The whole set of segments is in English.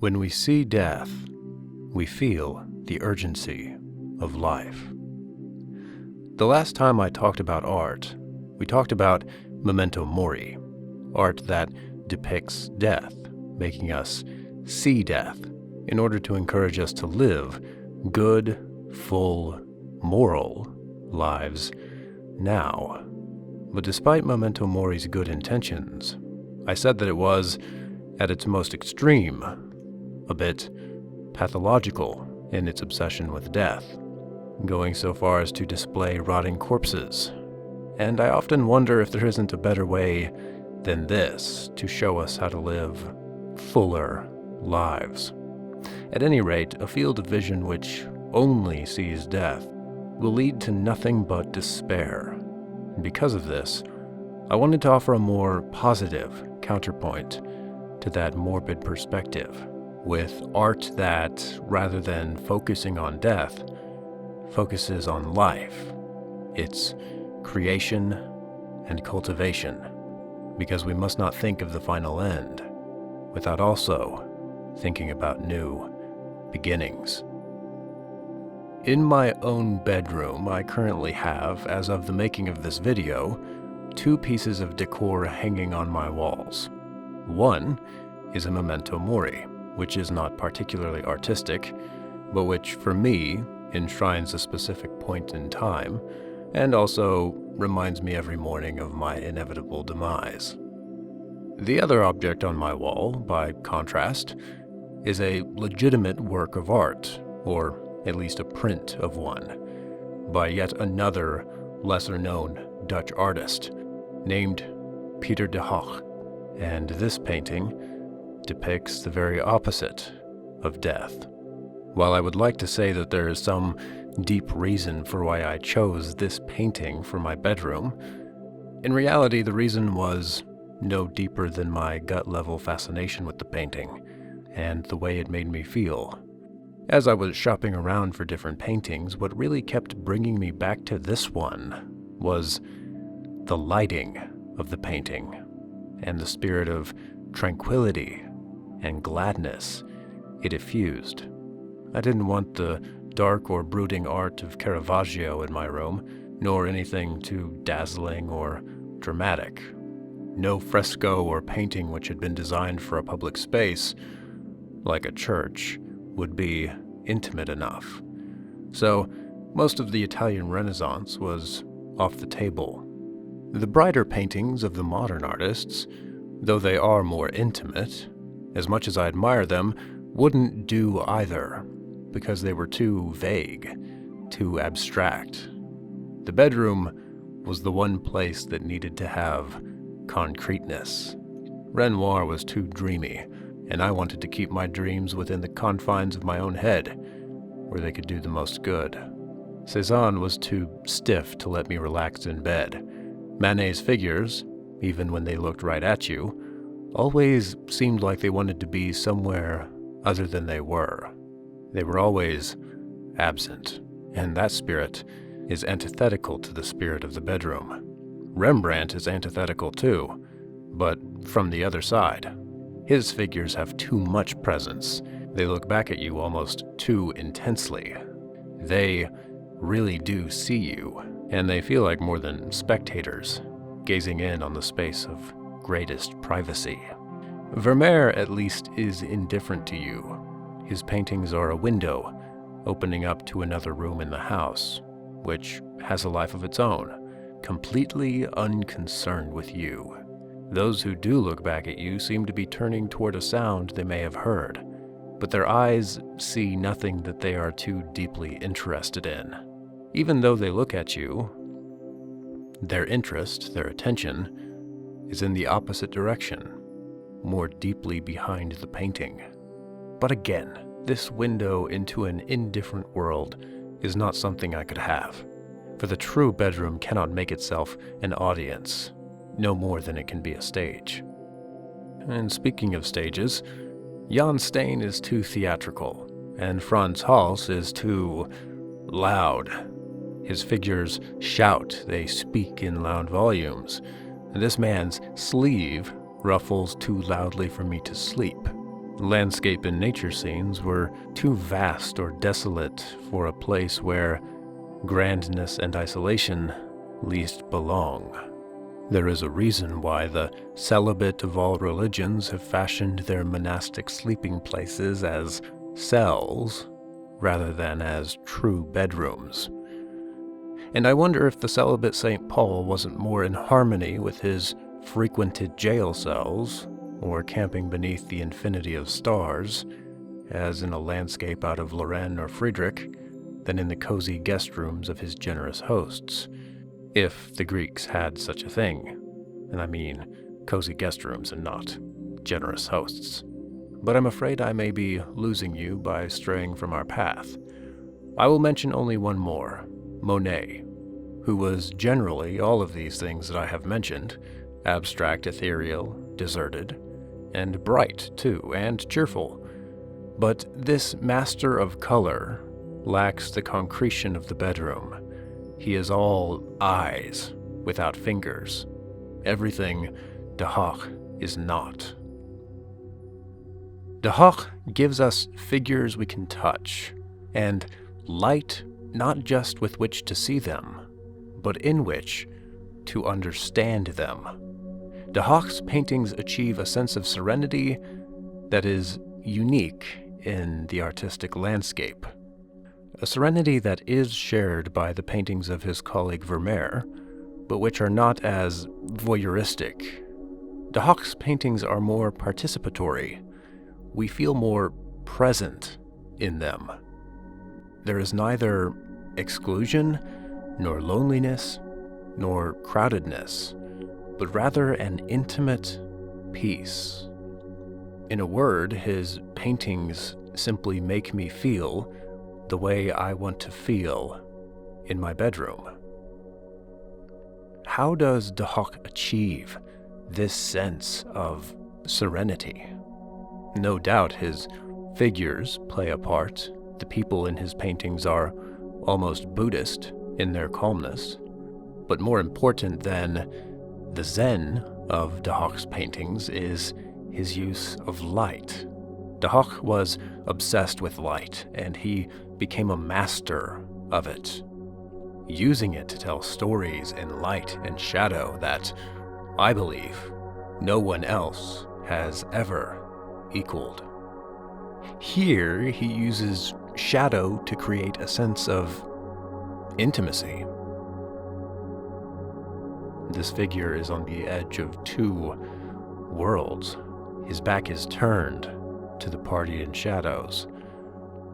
When we see death, we feel the urgency of life. The last time I talked about art, we talked about memento mori, art that depicts death, making us see death in order to encourage us to live good, full, moral lives now. But despite memento mori's good intentions, I said that it was, at its most extreme, a bit pathological in its obsession with death, going so far as to display rotting corpses. And I often wonder if there isn't a better way than this to show us how to live fuller lives. At any rate, a field of vision which only sees death will lead to nothing but despair. And because of this, I wanted to offer a more positive counterpoint to that morbid perspective, with art that, rather than focusing on death, focuses on life, its creation and cultivation, because we must not think of the final end without also thinking about new beginnings. In my own bedroom, I currently have, as of the making of this video, 2 pieces of decor hanging on my walls. One is a memento mori, which is not particularly artistic, but which, for me, enshrines a specific point in time, and also reminds me every morning of my inevitable demise. The other object on my wall, by contrast, is a legitimate work of art, or at least a print of one, by yet another lesser-known Dutch artist named Pieter De Hooch, and this painting depicts the very opposite of death. While I would like to say that there is some deep reason for why I chose this painting for my bedroom, in reality the reason was no deeper than my gut-level fascination with the painting and the way it made me feel. As I was shopping around for different paintings, what really kept bringing me back to this one was the lighting of the painting and the spirit of tranquility and gladness it effused. I didn't want the dark or brooding art of Caravaggio in my room, nor anything too dazzling or dramatic. No fresco or painting which had been designed for a public space, like a church, would be intimate enough. So most of the Italian Renaissance was off the table. The brighter paintings of the modern artists, though they are more intimate, as much as I admire them, wouldn't do either, because they were too vague, too abstract. The bedroom was the one place that needed to have concreteness. Renoir was too dreamy, and I wanted to keep my dreams within the confines of my own head, where they could do the most good. Cézanne was too stiff to let me relax in bed. Manet's figures, even when they looked right at you, always seemed like they wanted to be somewhere other than they were. They were always absent, and that spirit is antithetical to the spirit of the bedroom. Rembrandt is antithetical too, but from the other side. His figures have too much presence. They look back at you almost too intensely. They really do see you, and they feel like more than spectators, gazing in on the space of greatest privacy. Vermeer, at least, is indifferent to you. His paintings are a window opening up to another room in the house, which has a life of its own, completely unconcerned with you. Those who do look back at you seem to be turning toward a sound they may have heard, but their eyes see nothing that they are too deeply interested in. Even though they look at you, their interest, their attention, is in the opposite direction, more deeply behind the painting. But again, this window into an indifferent world is not something I could have, for the true bedroom cannot make itself an audience, no more than it can be a stage. And speaking of stages, Jan Steen is too theatrical, and Frans Hals is too loud. His figures shout, they speak in loud volumes. And this man's sleeve ruffles too loudly for me to sleep. Landscape and nature scenes were too vast or desolate for a place where grandness and isolation least belong. There is a reason why the celibate of all religions have fashioned their monastic sleeping places as cells rather than as true bedrooms. And I wonder if the celibate St. Paul wasn't more in harmony with his frequented jail cells, or camping beneath the infinity of stars, as in a landscape out of Lorraine or Friedrich, than in the cozy guest rooms of his generous hosts, if the Greeks had such a thing. And I mean cozy guest rooms and not generous hosts. But I'm afraid I may be losing you by straying from our path. I will mention only one more, Monet, who was generally all of these things that I have mentioned, abstract, ethereal, deserted, and bright too, and cheerful. But this master of color lacks the concretion of the bedroom. He is all eyes without fingers. Everything De Hooch is not. De Hooch gives us figures we can touch, and light not just with which to see them, but in which to understand them. De Hooch's paintings achieve a sense of serenity that is unique in the artistic landscape. A serenity that is shared by the paintings of his colleague Vermeer, but which are not as voyeuristic. De Hooch's paintings are more participatory. We feel more present in them. There is neither exclusion, nor loneliness, nor crowdedness, but rather an intimate peace. In a word, his paintings simply make me feel the way I want to feel in my bedroom. How does De Hooch achieve this sense of serenity? No doubt his figures play a part. The people in his paintings are almost Buddhist in their calmness. But more important than the Zen of De Hooch's paintings is his use of light. De Hooch was obsessed with light, and he became a master of it, using it to tell stories in light and shadow that, I believe, no one else has ever equaled. Here, he uses shadow to create a sense of intimacy. This figure is on the edge of two worlds. His back is turned to the party in shadows.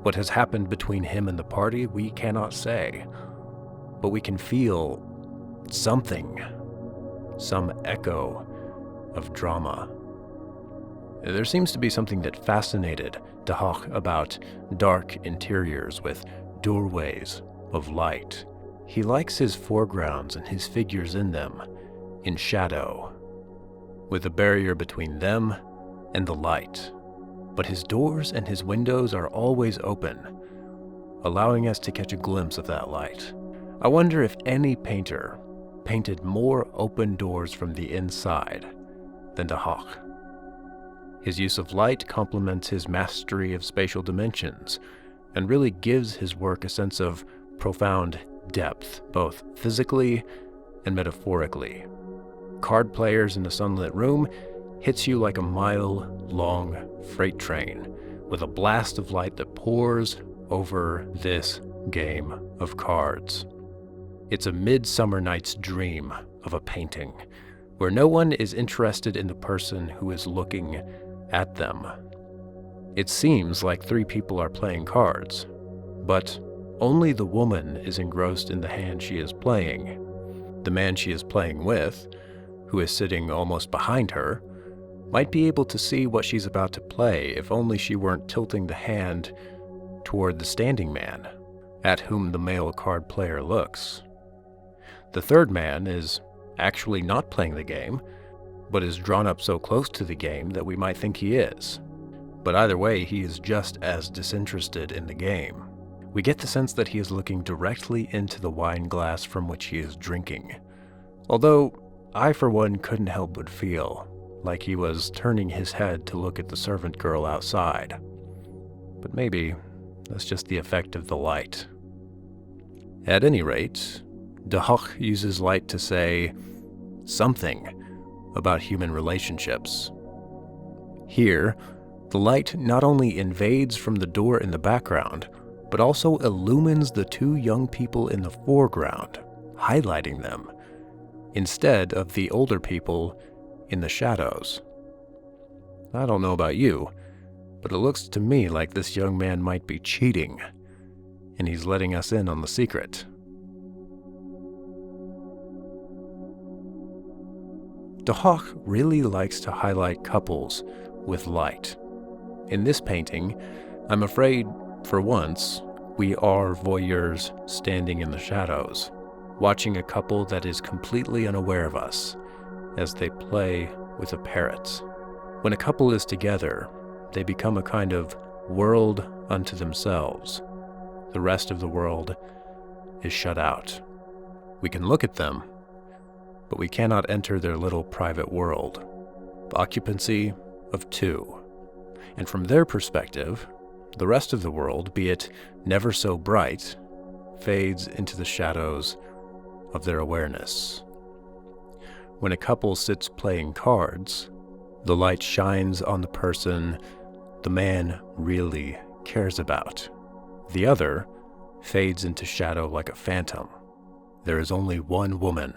What has happened between him and the party, we cannot say, but we can feel something, some echo of drama. There seems to be something that fascinated De Hooch about dark interiors with doorways of light. He likes his foregrounds and his figures in them in shadow, with a barrier between them and the light. But his doors and his windows are always open, allowing us to catch a glimpse of that light. I wonder if any painter painted more open doors from the inside than De Hooch. His use of light complements his mastery of spatial dimensions and really gives his work a sense of profound depth, both physically and metaphorically. Card players in a sunlit room hits you like a mile-long freight train with a blast of light that pours over this game of cards. It's a midsummer night's dream of a painting, where no one is interested in the person who is looking at them. It seems like three people are playing cards, but only the woman is engrossed in the hand she is playing. The man she is playing with, who is sitting almost behind her, might be able to see what she's about to play if only she weren't tilting the hand toward the standing man, at whom the male card player looks. The third man is actually not playing the game, but is drawn up so close to the game that we might think he is. But either way, he is just as disinterested in the game. We get the sense that he is looking directly into the wine glass from which he is drinking. Although, I for one couldn't help but feel like he was turning his head to look at the servant girl outside. But maybe that's just the effect of the light. At any rate, De Hooch uses light to say something about human relationships. Here, the light not only invades from the door in the background, but also illumines the two young people in the foreground, highlighting them, instead of the older people in the shadows. I don't know about you, but it looks to me like this young man might be cheating, and he's letting us in on the secret. De Hooch really likes to highlight couples with light. In this painting, I'm afraid, for once, we are voyeurs standing in the shadows, watching a couple that is completely unaware of us as they play with a parrot. When a couple is together, they become a kind of world unto themselves. The rest of the world is shut out. We can look at them, but we cannot enter their little private world. Occupancy of two. And from their perspective, the rest of the world, be it never so bright, fades into the shadows of their awareness. When a couple sits playing cards, the light shines on the person the man really cares about. The other fades into shadow like a phantom. There is only one woman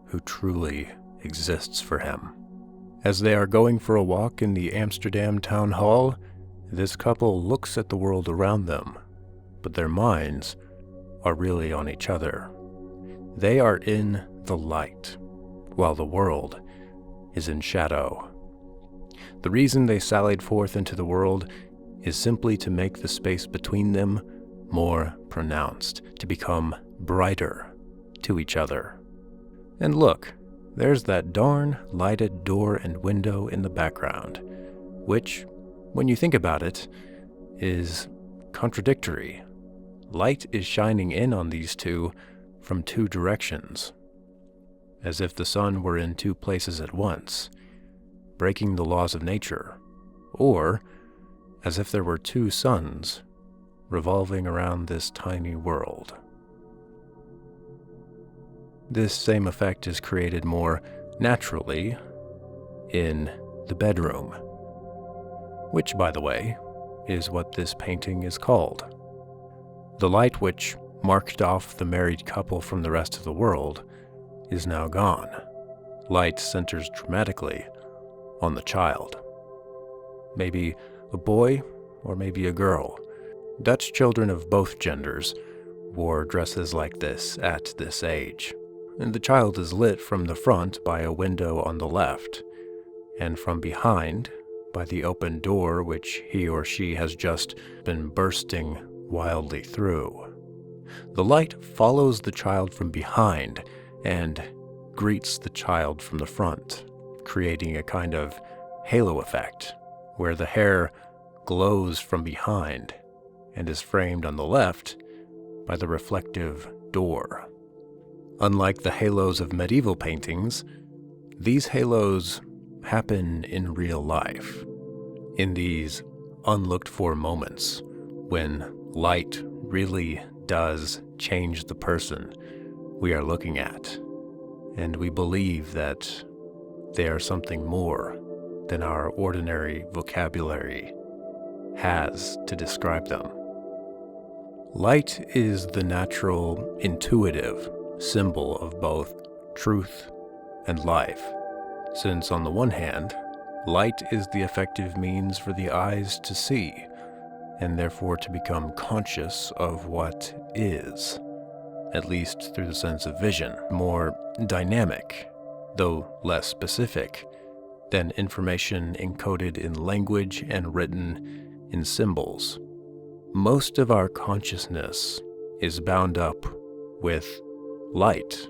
who truly exists for him. As they are going for a walk in the Amsterdam town hall, this couple looks at the world around them, but their minds are really on each other. They are in the light, while the world is in shadow. The reason they sallied forth into the world is simply to make the space between them more pronounced, to become brighter to each other. And look, there's that darn lighted door and window in the background, which, when you think about it, is contradictory. Light is shining in on these two from two directions, as if the sun were in two places at once, breaking the laws of nature, or as if there were two suns revolving around this tiny world. This same effect is created more naturally in the bedroom, which, by the way, is what this painting is called. The light which marked off the married couple from the rest of the world is now gone. Light centers dramatically on the child. Maybe a boy or maybe a girl. Dutch children of both genders wore dresses like this at this age. And the child is lit from the front by a window on the left, and from behind by the open door which he or she has just been bursting wildly through. The light follows the child from behind and greets the child from the front, creating a kind of halo effect, where the hair glows from behind and is framed on the left by the reflective door. Unlike the halos of medieval paintings, these halos happen in real life, in these unlooked-for moments when light really does change the person we are looking at, and we believe that they are something more than our ordinary vocabulary has to describe them. Light is the natural, intuitive symbol of both truth and life, since on the one hand, light is the effective means for the eyes to see, and therefore to become conscious of what is, at least through the sense of vision, more dynamic, though less specific, than information encoded in language and written in symbols. Most of our consciousness is bound up with light.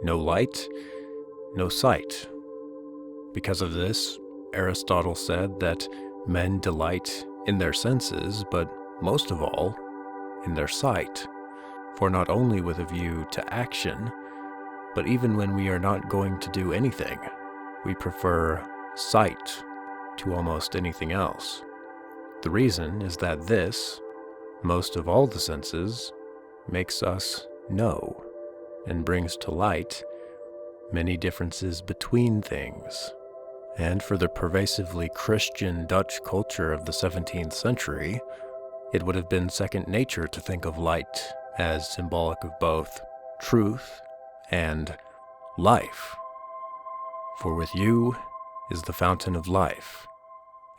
No light, no sight. Because of this, Aristotle said that men delight in their senses, but most of all, in their sight. For not only with a view to action, but even when we are not going to do anything, we prefer sight to almost anything else. The reason is that this, most of all the senses, makes us know and brings to light many differences between things. And for the pervasively Christian Dutch culture of the 17th century, it would have been second nature to think of light as symbolic of both truth and life. For with you is the fountain of life.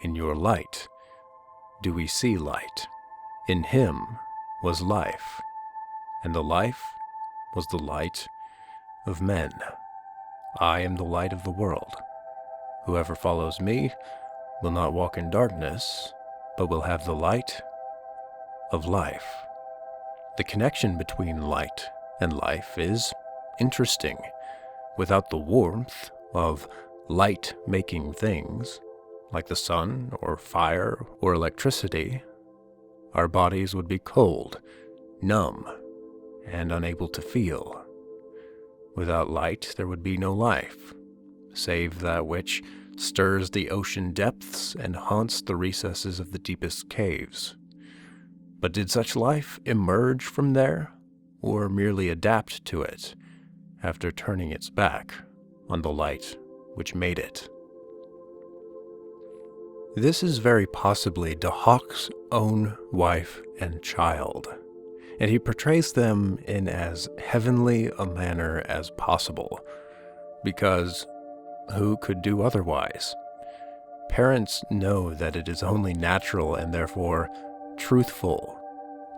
In your light do we see light. In him was life, and the life was the light of men. I am the light of the world. Whoever follows me will not walk in darkness, but will have the light of life. The connection between light and life is interesting. Without the warmth of light-making things, like the sun or fire or electricity, our bodies would be cold, numb, and unable to feel. Without light, there would be no life, save that which stirs the ocean depths and haunts the recesses of the deepest caves. But did such life emerge from there, or merely adapt to it after turning its back on the light which made it? This is very possibly De Hooch's own wife and child, and he portrays them in as heavenly a manner as possible, because who could do otherwise? Parents know that it is only natural and therefore truthful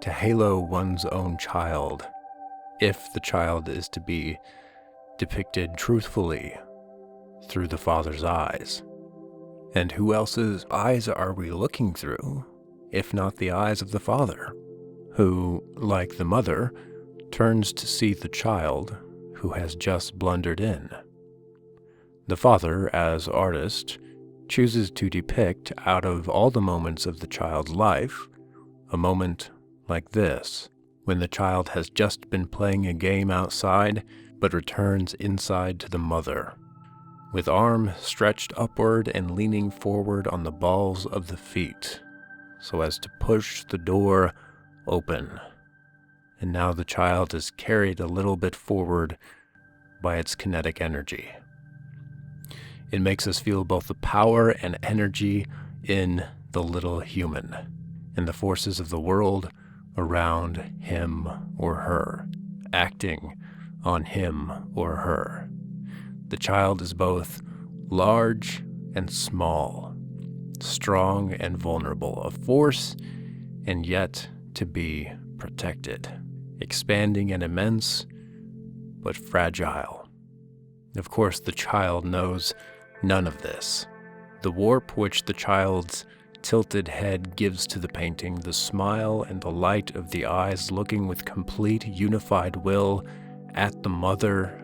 to halo one's own child if the child is to be depicted truthfully through the father's eyes. And who else's eyes are we looking through, if not the eyes of the father, who, like the mother, turns to see the child who has just blundered in? The father, as artist, chooses to depict out of all the moments of the child's life, a moment like this, when the child has just been playing a game outside, but returns inside to the mother, with arm stretched upward and leaning forward on the balls of the feet, so as to push the door open. And now the child is carried a little bit forward by its kinetic energy. It makes us feel both the power and energy in the little human, and the forces of the world around him or her, acting on him or her. The child is both large and small, strong and vulnerable, a force and yet to be protected, expanding and immense, but fragile. Of course, the child knows none of this. The warp which the child's tilted head gives to the painting, the smile and the light of the eyes looking with complete unified will at the mother,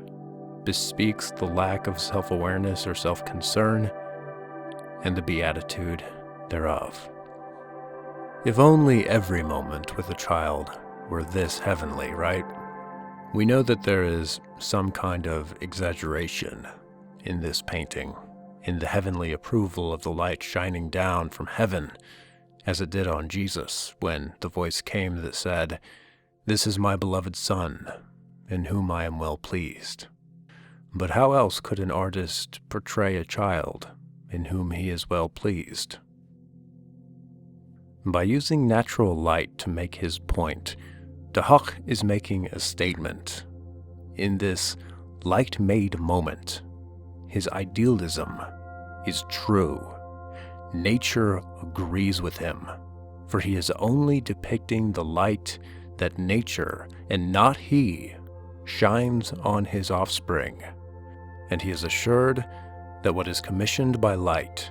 bespeaks the lack of self-awareness or self-concern, and the beatitude thereof. If only every moment with a child were this heavenly, right? We know that there is some kind of exaggeration in this painting, in the heavenly approval of the light shining down from heaven, as it did on Jesus when the voice came that said, "This is my beloved Son, in whom I am well pleased." But how else could an artist portray a child in whom he is well pleased? By using natural light to make his point, De Hooch is making a statement. In this light-made moment, his idealism is true. Nature agrees with him, for he is only depicting the light that nature, and not he, shines on his offspring. And he is assured that what is commissioned by light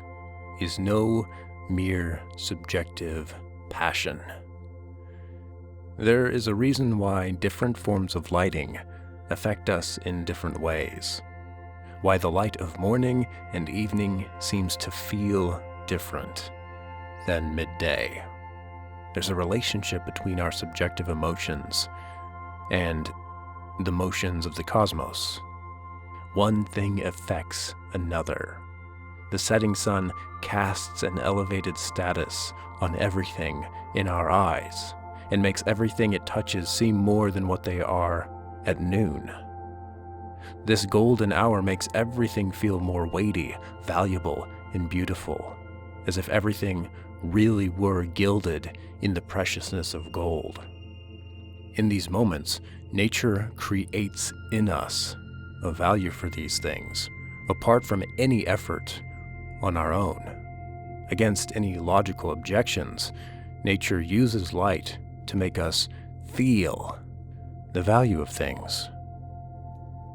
is no mere subjective passion. There is a reason why different forms of lighting affect us in different ways, why the light of morning and evening seems to feel different than midday. There's a relationship between our subjective emotions and the motions of the cosmos. One thing affects another. The setting sun casts an elevated status on everything in our eyes and makes everything it touches seem more than what they are at noon. This golden hour makes everything feel more weighty, valuable, and beautiful, as if everything really were gilded in the preciousness of gold. In these moments, nature creates in us a value for these things, apart from any effort on our own. Against any logical objections, nature uses light to make us feel the value of things.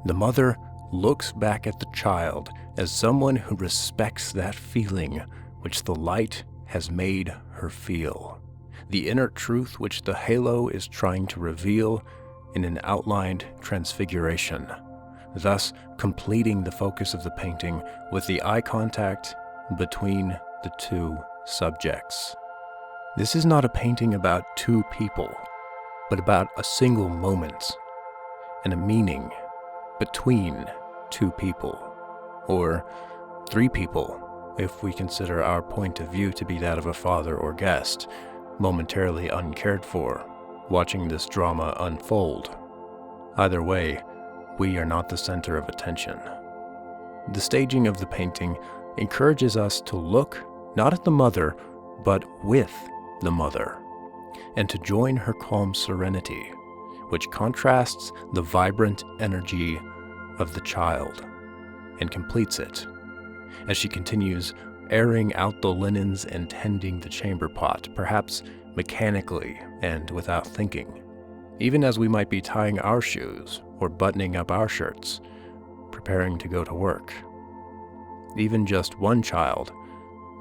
The mother looks back at the child as someone who respects that feeling which the light has made her feel, the inner truth which the halo is trying to reveal in an outlined transfiguration, thus completing the focus of the painting with the eye contact between the two subjects. This is not a painting about two people, but about a single moment and a meaning between two people, or three people, if we consider our point of view to be that of a father or guest, momentarily uncared for, watching this drama unfold. Either way, we are not the center of attention. The staging of the painting encourages us to look not at the mother, but with the mother, and to join her calm serenity, which contrasts the vibrant energy of the child and completes it, as she continues airing out the linens and tending the chamber pot, perhaps mechanically and without thinking, even as we might be tying our shoes or buttoning up our shirts, preparing to go to work. Even just one child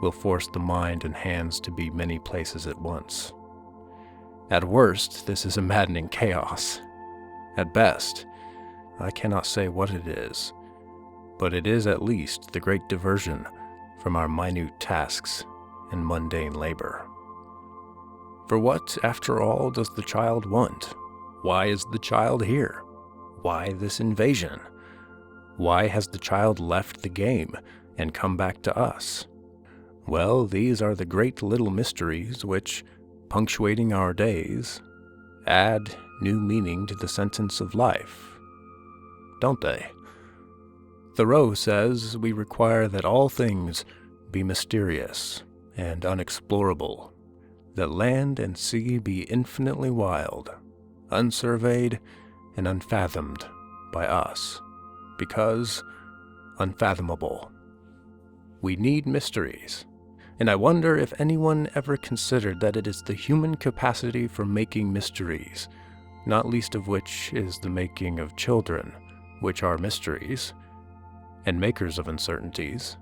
will force the mind and hands to be many places at once. At worst, this is a maddening chaos. At best, I cannot say what it is, but it is at least the great diversion from our minute tasks and mundane labor. For what, after all, does the child want? Why is the child here? Why this invasion? Why has the child left the game and come back to us? Well, these are the great little mysteries which, punctuating our days, add new meaning to the sentence of life, don't they? Thoreau says we require that all things be mysterious and unexplorable, that land and sea be infinitely wild, unsurveyed and unfathomed by us, because unfathomable. We need mysteries, and I wonder if anyone ever considered that it is the human capacity for making mysteries, not least of which is the making of children, which are mysteries, and makers of uncertainties,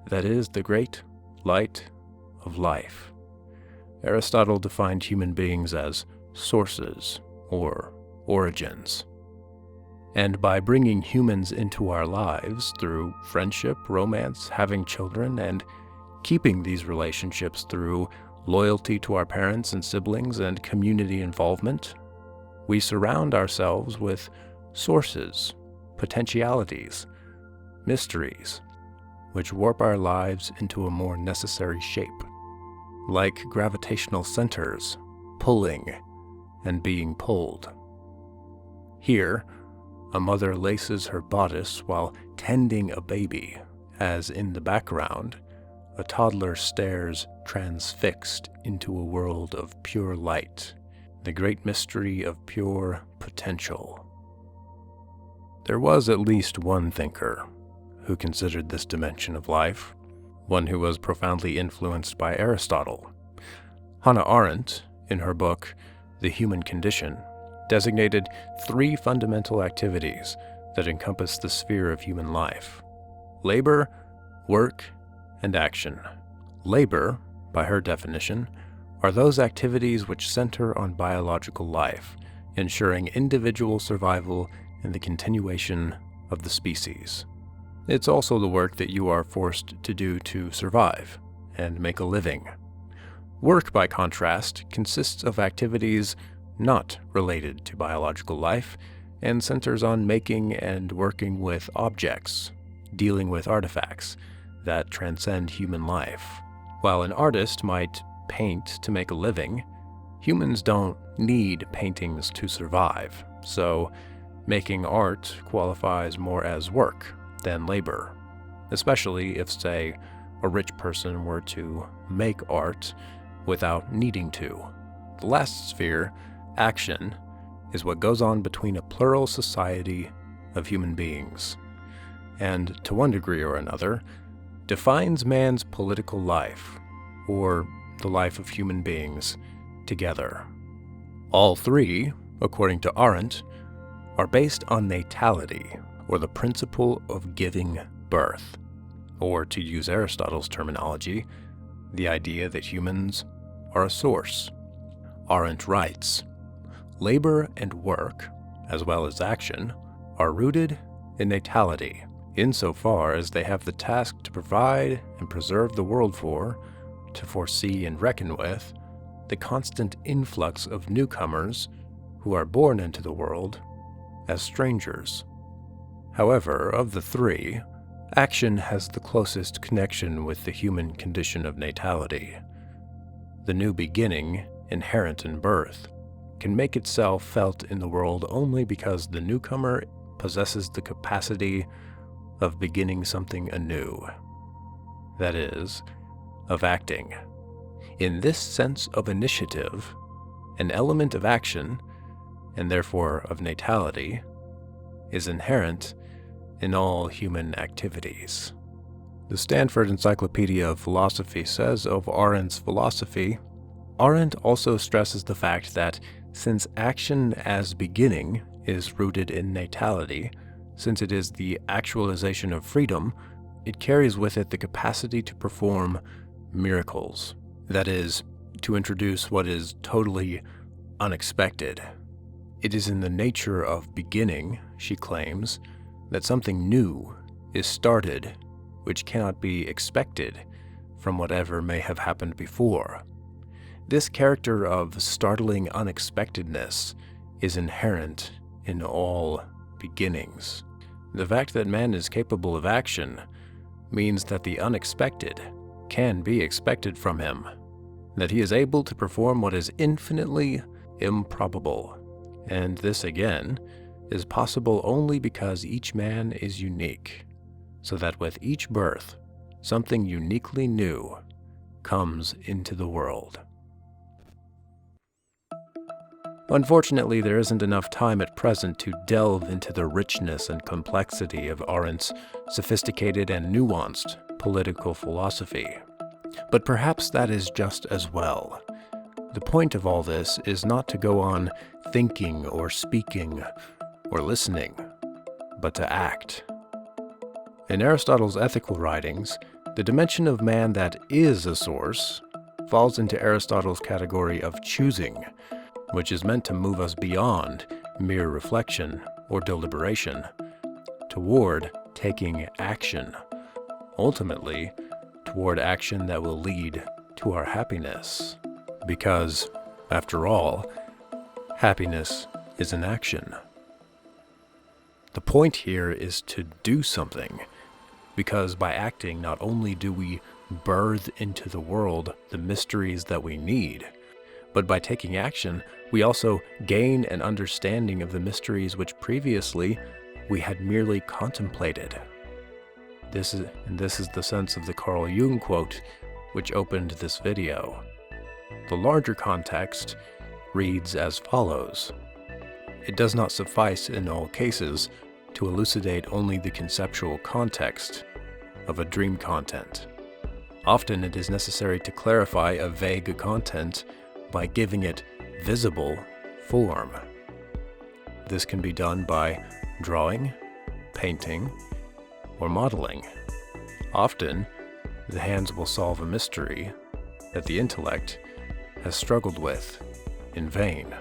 that is the great light of life. Aristotle defined human beings as sources, or origins. And by bringing humans into our lives through friendship, romance, having children, and keeping these relationships through loyalty to our parents and siblings and community involvement, we surround ourselves with sources, potentialities, mysteries, which warp our lives into a more necessary shape, like gravitational centers, pulling and being pulled. Here, a mother laces her bodice while tending a baby, as in the background, a toddler stares transfixed into a world of pure light, the great mystery of pure potential. There was at least one thinker who considered this dimension of life, one who was profoundly influenced by Aristotle. Hannah Arendt, in her book, The Human Condition, designated 3 fundamental activities that encompass the sphere of human life: labor, work, and action. Labor, by her definition, are those activities which center on biological life, ensuring individual survival and the continuation of the species. It's also the work that you are forced to do to survive and make a living. Work, by contrast, consists of activities not related to biological life and centers on making and working with objects, dealing with artifacts, that transcend human life. While an artist might paint to make a living, humans don't need paintings to survive, so making art qualifies more as work than labor, especially if, say, a rich person were to make art without needing to. The last sphere, action, is what goes on between a plural society of human beings, and to one degree or another, defines man's political life, or the life of human beings together. All three, according to Arendt, are based on natality, or the principle of giving birth, or to use Aristotle's terminology, the idea that humans are a source. Arendt writes, "Labor and work, as well as action, are rooted in natality, insofar as they have the task to provide and preserve the world for, to foresee and reckon with, the constant influx of newcomers who are born into the world as strangers." However, of the three, action has the closest connection with the human condition of natality. The new beginning, inherent in birth, can make itself felt in the world only because the newcomer possesses the capacity of beginning something anew. That is, of acting. In this sense of initiative, an element of action, and therefore of natality, is inherent in all human activities. The Stanford Encyclopedia of Philosophy says of Arendt's philosophy, Arendt also stresses the fact that since action as beginning is rooted in natality, since it is the actualization of freedom, it carries with it the capacity to perform miracles. That is, to introduce what is totally unexpected. It is in the nature of beginning, she claims, that something new is started which cannot be expected from whatever may have happened before. This character of startling unexpectedness is inherent in all beginnings. The fact that man is capable of action means that the unexpected can be expected from him, that he is able to perform what is infinitely improbable. And this, again, is possible only because each man is unique, so that with each birth, something uniquely new comes into the world. Unfortunately, there isn't enough time at present to delve into the richness and complexity of Arendt's sophisticated and nuanced political philosophy. But perhaps that is just as well. The point of all this is not to go on thinking or speaking or listening, but to act. In Aristotle's ethical writings, the dimension of man that is a source falls into Aristotle's category of choosing, which is meant to move us beyond mere reflection or deliberation, toward taking action, ultimately toward action that will lead to our happiness. Because, after all, happiness is an action. The point here is to do something, because by acting not only do we birth into the world the mysteries that we need, but by taking action, we also gain an understanding of the mysteries which previously we had merely contemplated. This is the sense of the Carl Jung quote, which opened this video. The larger context reads as follows. It does not suffice in all cases to elucidate only the conceptual context of a dream content. Often it is necessary to clarify a vague content by giving it visible form. This can be done by drawing, painting, or modeling. Often, the hands will solve a mystery that the intellect has struggled with in vain.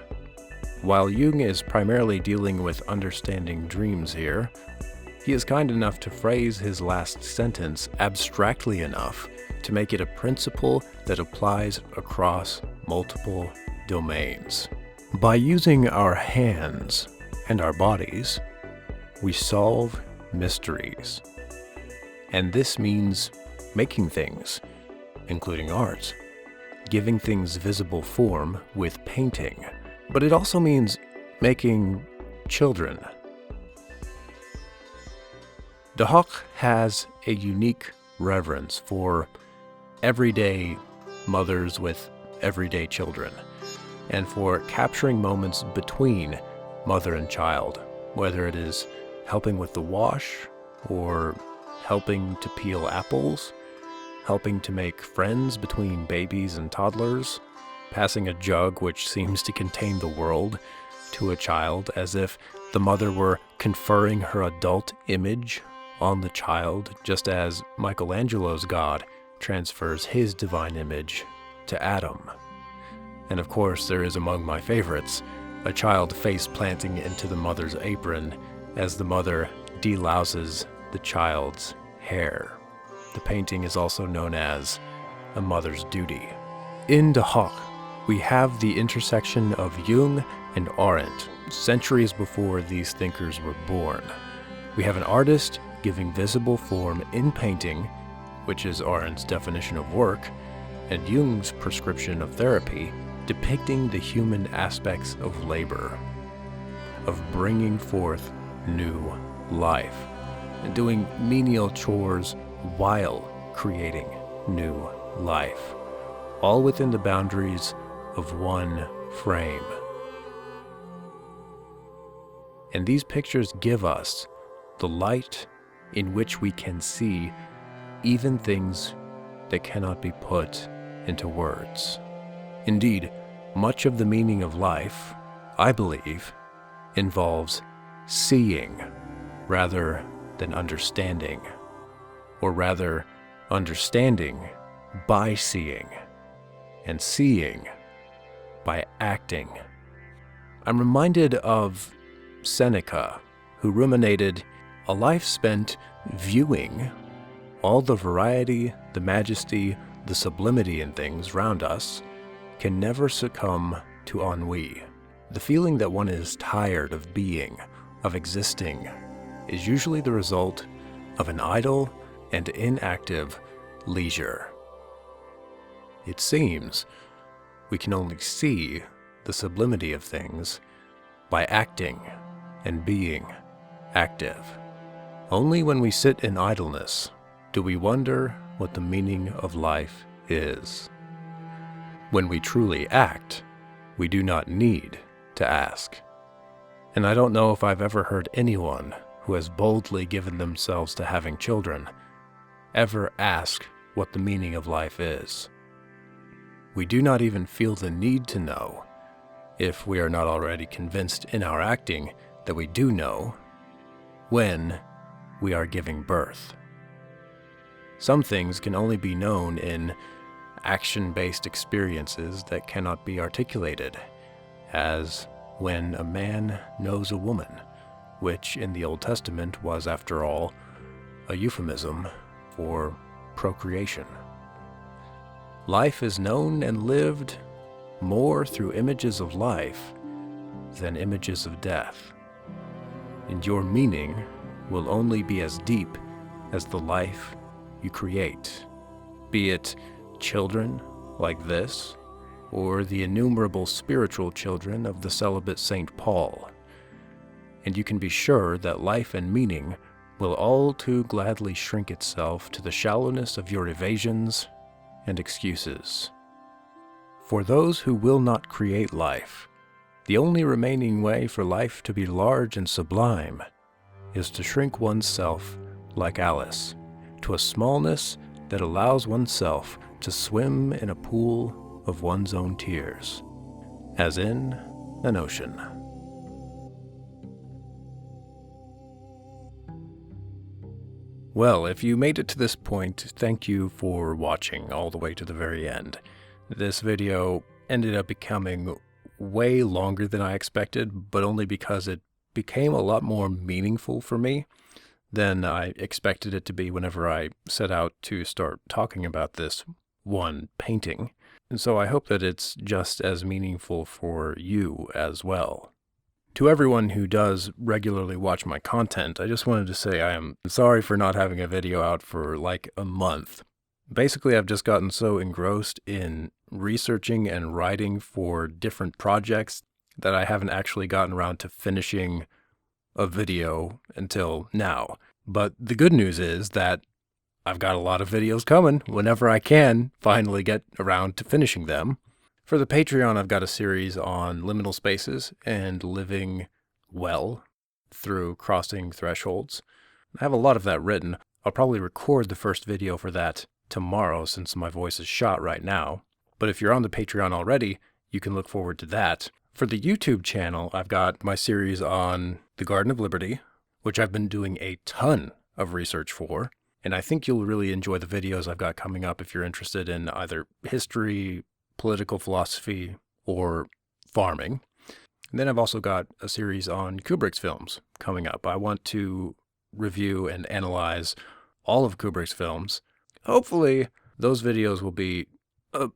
While Jung is primarily dealing with understanding dreams here, he is kind enough to phrase his last sentence abstractly enough to make it a principle that applies across multiple domains. By using our hands and our bodies, we solve mysteries. And this means making things, including art, giving things visible form with painting. But it also means making children. De Hooch has a unique reverence for everyday mothers with everyday children, and for capturing moments between mother and child, whether it is helping with the wash, or helping to peel apples, helping to make friends between babies and toddlers, passing a jug which seems to contain the world to a child, as if the mother were conferring her adult image on the child, just as Michelangelo's God transfers his divine image to Adam. And of course, there is among my favorites, a child face planting into the mother's apron as the mother delouses the child's hair. The painting is also known as A Mother's Duty. In De Hooch, we have the intersection of Jung and Arendt, centuries before these thinkers were born. We have an artist giving visible form in painting, which is Arendt's definition of work, and Jung's prescription of therapy, depicting the human aspects of labor, of bringing forth new life, and doing menial chores while creating new life, all within the boundaries of one frame. And these pictures give us the light in which we can see even things that cannot be put into words. Indeed, much of the meaning of life, I believe, involves seeing rather than understanding, or rather, understanding by seeing, and seeing by acting. I'm reminded of Seneca, who ruminated, "A life spent viewing all the variety, the majesty, the sublimity in things round us can never succumb to ennui. The feeling that one is tired of being, of existing, is usually the result of an idle and inactive leisure." It seems we can only see the sublimity of things by acting and being active. Only when we sit in idleness do we wonder what the meaning of life is. When we truly act, we do not need to ask. And I don't know if I've ever heard anyone who has boldly given themselves to having children ever ask what the meaning of life is. We do not even feel the need to know, if we are not already convinced in our acting that we do know, when we are giving birth. Some things can only be known in action-based experiences that cannot be articulated, as when a man knows a woman, which in the Old Testament was, after all, a euphemism for procreation. Life is known and lived more through images of life than images of death, and your meaning will only be as deep as the life you create, be it children like this, or the innumerable spiritual children of the celibate St. Paul. And you can be sure that life and meaning will all too gladly shrink itself to the shallowness of your evasions and excuses. For those who will not create life, the only remaining way for life to be large and sublime is to shrink oneself like Alice, to a smallness that allows oneself to swim in a pool of one's own tears, as in an ocean. Well, if you made it to this point, thank you for watching all the way to the very end. This video ended up becoming way longer than I expected, but only because it became a lot more meaningful for me than I expected it to be whenever I set out to start talking about this one painting. And so I hope that it's just as meaningful for you as well. To everyone who does regularly watch my content, I just wanted to say I am sorry for not having a video out for like a month. Basically, I've just gotten so engrossed in researching and writing for different projects that I haven't actually gotten around to finishing a video until now. But the good news is that I've got a lot of videos coming whenever I can finally get around to finishing them. For the Patreon, I've got a series on liminal spaces and living well through crossing thresholds. I have a lot of that written. I'll probably record the first video for that tomorrow since my voice is shot right now. But if you're on the Patreon already, you can look forward to that. For the YouTube channel, I've got my series on the Garden of Liberty, which I've been doing a ton of research for. And I think you'll really enjoy the videos I've got coming up if you're interested in either history, political philosophy, or farming. And then I've also got a series on Kubrick's films coming up. I want to review and analyze all of Kubrick's films. Hopefully, those videos will be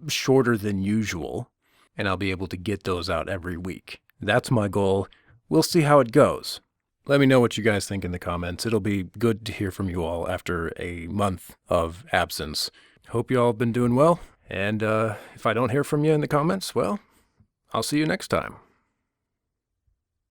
shorter than usual, and I'll be able to get those out every week. That's my goal. We'll see how it goes. Let me know what you guys think in the comments. It'll be good to hear from you all after a month of absence. Hope you all have been doing well, and if I don't hear from you in the comments, well, I'll see you next time.